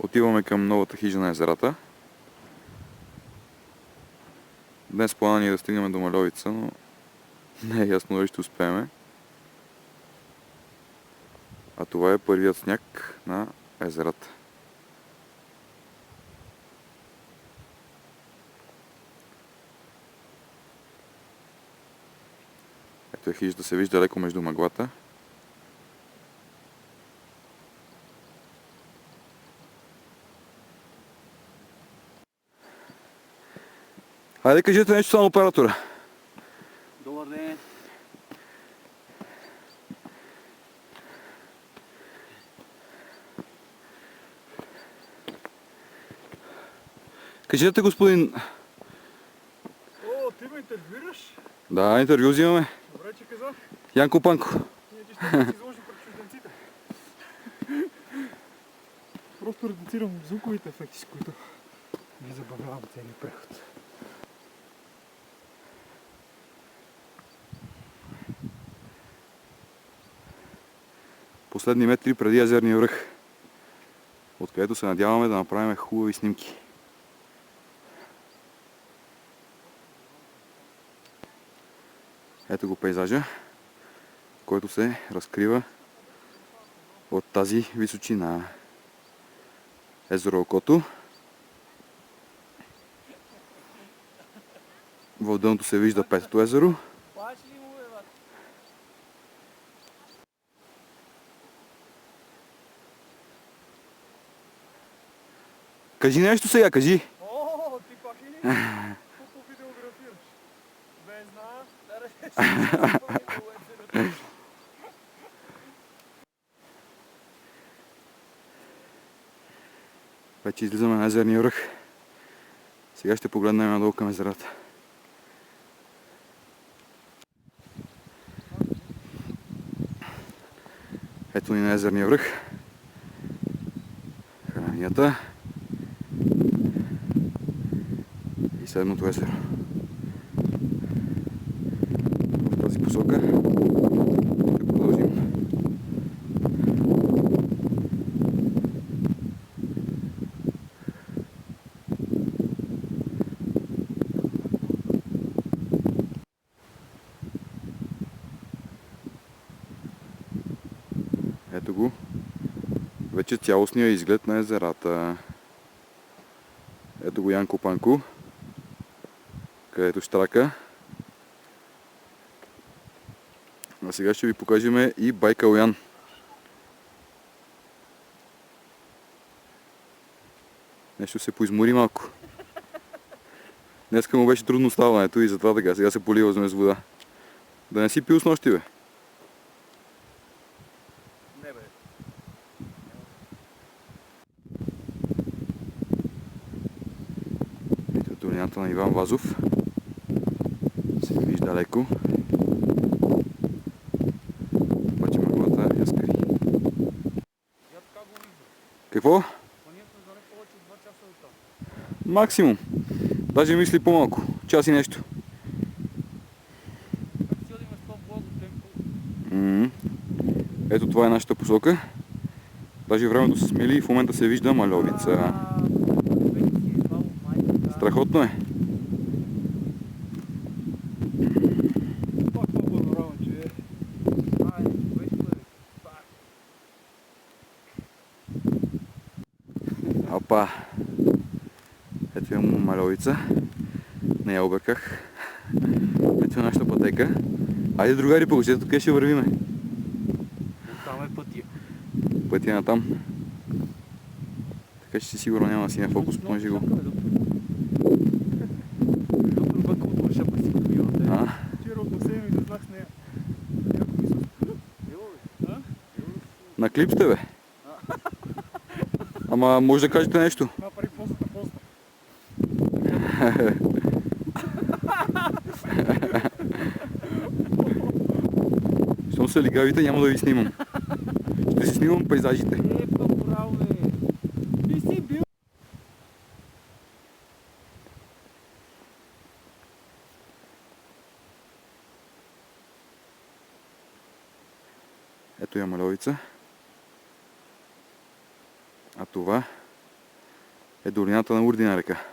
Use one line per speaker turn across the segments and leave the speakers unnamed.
Отиваме към новата хижа на езерата. Днес плана ни е да стигнем до Мальовица, но не е ясно дали ще успеем. А това е първият сняг на езерата. Ето е хижата, се вижда леко между мъглата. Хайде, кажете нещо само оператора.
Добър ден!
Кажете, господин...
О, ти ме интервюираш?
Да, интервю взимаме.
Добре, че казах.
Янко Панко.
Ние ти ще се изложим пред чужденците. Просто редуцирам звуковите ефекти, с които ви забавлявам целият преход.
Последни метри преди езерния връх, откъдето се надяваме да направим хубави снимки. Ето го пейзажа, който се разкрива от тази височина. Езеро Окото. В дъното се вижда Петото езеро. Кажи нещо сега, кажи!
О, ти пак ли? Колко видеографираш? Без знае, да речеш.
Вече излизаме на езерния връх. Сега ще погледнем надолу към езерата. Ето ни на езерния връх. Хранията. И следното езеро. В тази посока ще продължим. Ето го. Вече цялостния изглед на езерата. Ето го Янко Панко, където щрака. А сега ще ви покажем и Байкал-Ян. Нещо се поизмори малко. Днеска му беше трудно ставането и затова така. Сега се полива с вода. Да не си пил с нощи, бе?
Не, бе.
Ето долината на Иван Вазов. Се вижда леко. Обаче мъглата я скри. Какво? Максимум. Даже мисли по-малко. Час и нещо. Ето това е нашата посока. Даже времето се смели и в момента се вижда Мальовица. Страхотно е. Опа! Ето имamo Мальовица. Не я обърках. Ето е нашата пътека. Айде, другари, покажете, тук ще вървиме.
Там е пътя.
Пътя е натам. Така че си сигурно няма да си на фокус, понеже го. На клип сте, бе? Ама може да кажете нещо.
Направи позата.
Щом са лигавите, няма да ви снимам. Ще си снимам пейзажите. Ето я Мальовица. А това е долината на Урдина река.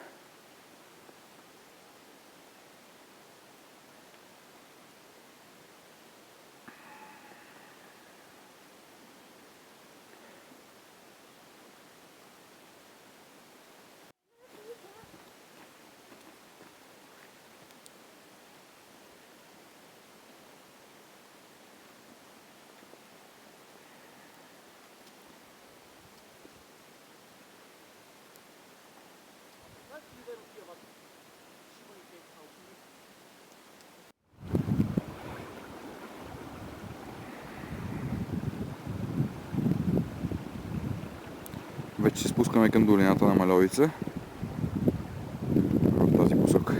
Вече се спускаме към долината на Мальовица в тази посока.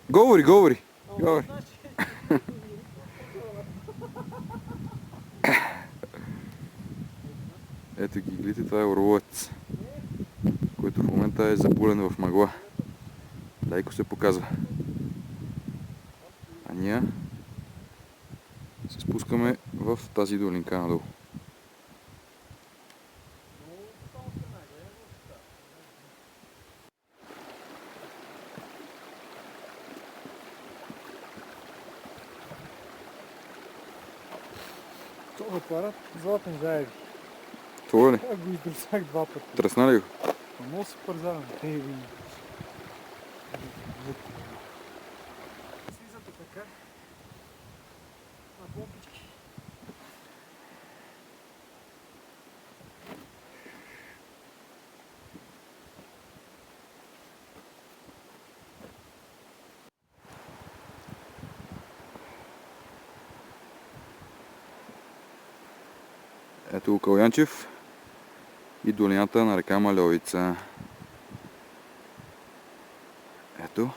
Говори, говори. Говори. Ето ги гледате, това е орловец, който в момента е запулен в мъгла. Леко се показва. А ние се спускаме в тази долинка надолу.
Това парат златен заеби.
Това ли?
Аз го издърсах 2 пъти.
Тръсна ли го?
Много супер заедно. Слизате така. На помпички.
Ето го Калянчев и долината на река Мальовица. Ето.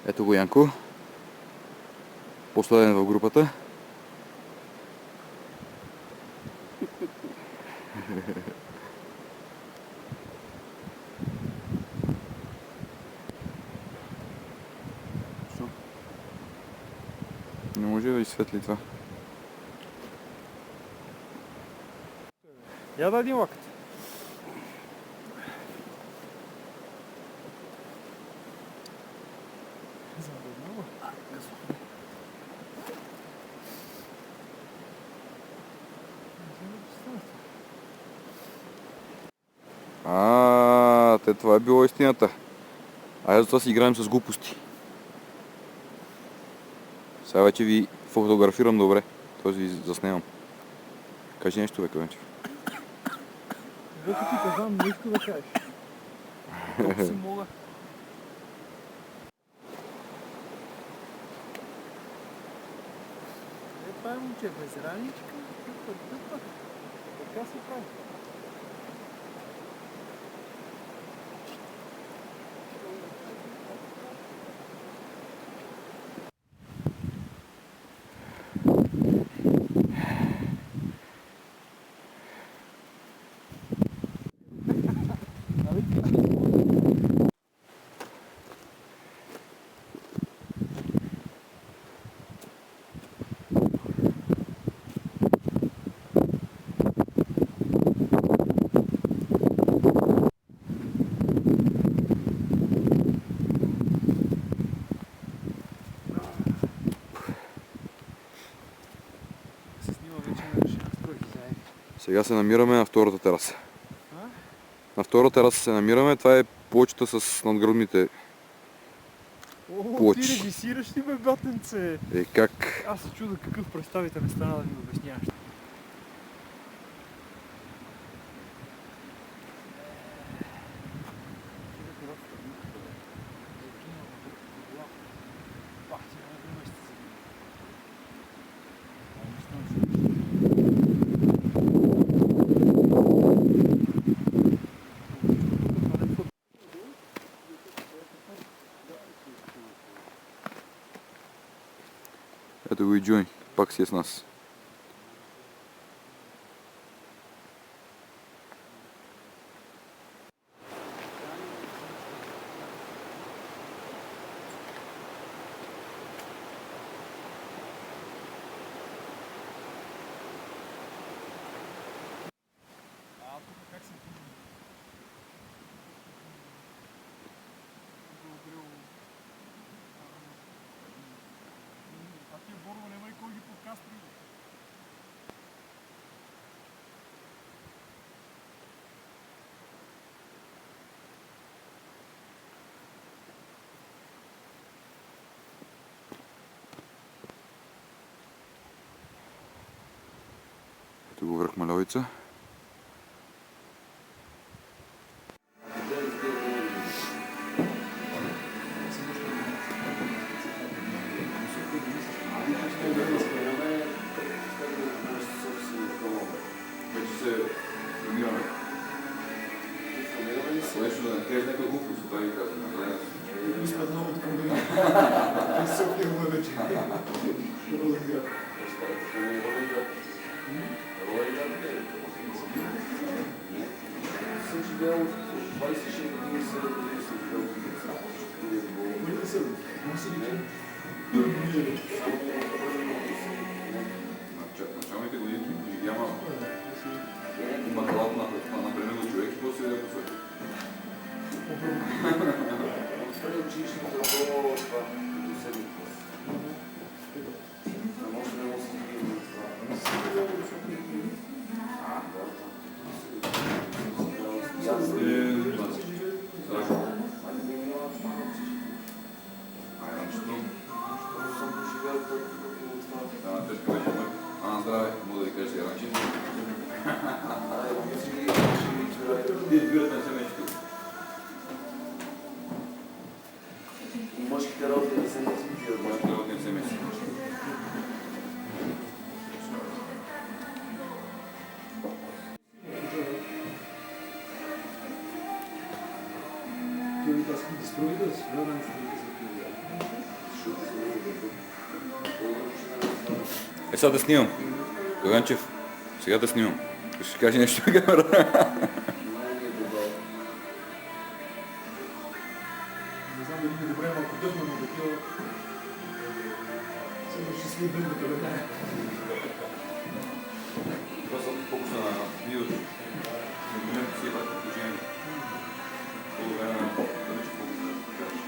Ето го Янко. Последен в групата. Не може да изсветли това.
Я да един лакът.
Това е било истината. Айде затова си играем с глупости. Сега вече ви фотографирам добре. Т.е. ви заснемам. Кажи нещо, бе, Калянчев.
Вече ти казвам, нещо да кажеш. Колко си мога. Това е момче, без раничка, дъпа. Така се прави.
Сега се намираме на втората тераса. На втората тераса се намираме. Това е плочата с надгробните плочи.
Ти режисираш ли, бе, батенце?
Как?
Аз се чуда какъв представител не стана да ми обясняваш.
Ето го и Джуни, пак си е с нас. Ето го връх Маловица. Вече се формираме. Нещо да не кажеш някаква глупост, това ви казвам.
Мисля много към да не се опираме вече.
Началните години живяма махалата на бременно човек и после да посочи. Здраве, мога да ви кажа сега начин. Вие избирате на семейството.
Мъжките работи не се не избират.
Мъжките работи не семейството. Сега да снимам. Каганчев, сега да снимам. Ще кажи нещо на камера.
Не знам дали ми е добре, малко дъхна, но такива... Сега ще си дъхна да веднага.
Това съм фокуса на видеото. Не момент си е пак положение. Много време на повече фокуса да кажеш.